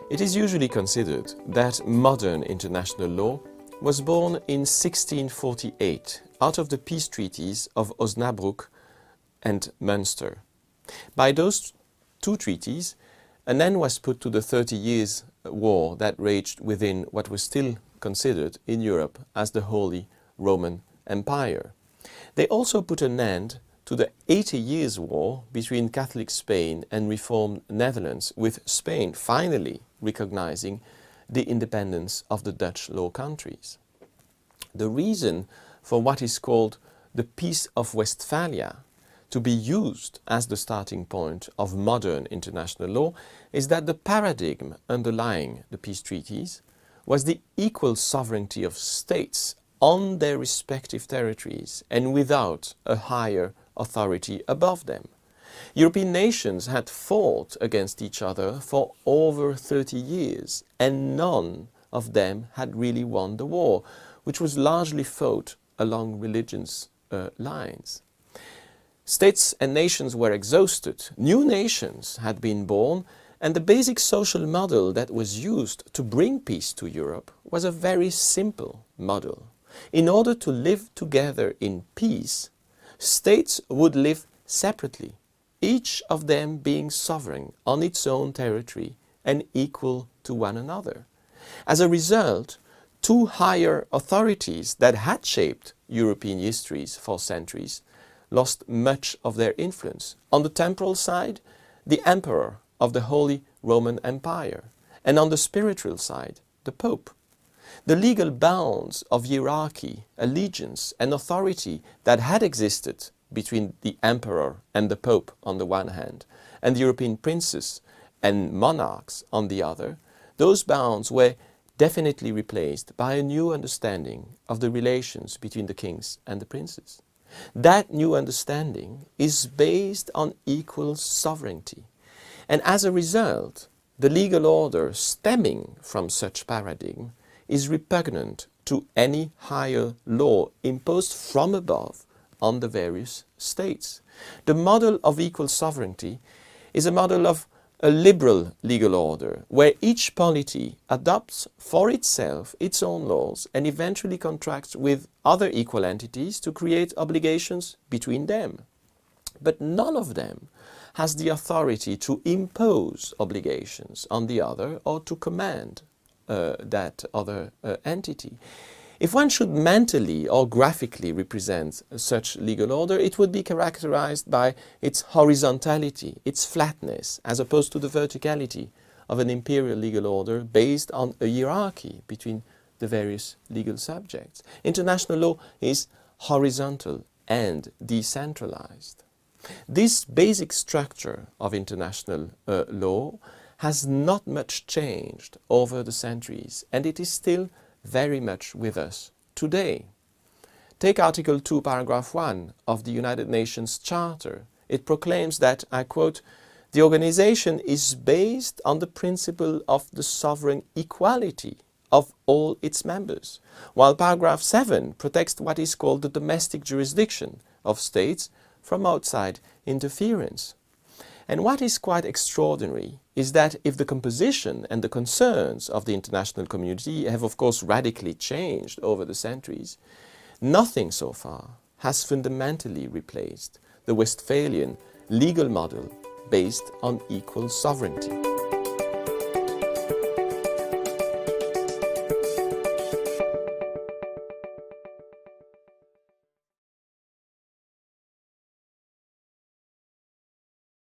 It is usually considered that modern international law was born in 1648 out of the peace treaties of Osnabrück and Münster. By those two treaties, an end was put to the 30 Years' War that raged within what was still considered in Europe as the Holy Roman Empire. They also put an end to the 80 Years' War between Catholic Spain and Reformed Netherlands, with Spain finally recognizing the independence of the Dutch Low Countries. The reason for what is called the Peace of Westphalia to be used as the starting point of modern international law is that the paradigm underlying the peace treaties was the equal sovereignty of states on their respective territories and without a higher authority above them. European nations had fought against each other for over 30 years, and none of them had really won the war, which was largely fought along religious lines. States and nations were exhausted, new nations had been born, and the basic social model that was used to bring peace to Europe was a very simple model. In order to live together in peace, states would live separately, each of them being sovereign on its own territory and equal to one another. As a result, two higher authorities that had shaped European histories for centuries lost much of their influence. On the temporal side, the Emperor of the Holy Roman Empire, and on the spiritual side, the Pope. The legal bounds of hierarchy, allegiance and authority that had existed between the Emperor and the Pope on the one hand, and the European princes and monarchs on the other, those bounds were definitely replaced by a new understanding of the relations between the kings and the princes. That new understanding is based on equal sovereignty, and as a result, the legal order stemming from such paradigm is repugnant to any higher law imposed from above on the various states. The model of equal sovereignty is a model of a liberal legal order, where each polity adopts for itself its own laws and eventually contracts with other equal entities to create obligations between them. But none of them has the authority to impose obligations on the other or to command that other entity. If one should mentally or graphically represent such legal order, it would be characterized by its horizontality, its flatness, as opposed to the verticality of an imperial legal order based on a hierarchy between the various legal subjects. International law is horizontal and decentralized. This basic structure of international law has not much changed over the centuries, and it is still very much with us today. Take Article 2, Paragraph 1 of the United Nations Charter. It proclaims that, I quote, "The organization is based on the principle of the sovereign equality of all its members," while Paragraph 7 protects what is called the domestic jurisdiction of states from outside interference. And what is quite extraordinary is that if the composition and the concerns of the international community have of course radically changed over the centuries, nothing so far has fundamentally replaced the Westphalian legal model based on equal sovereignty.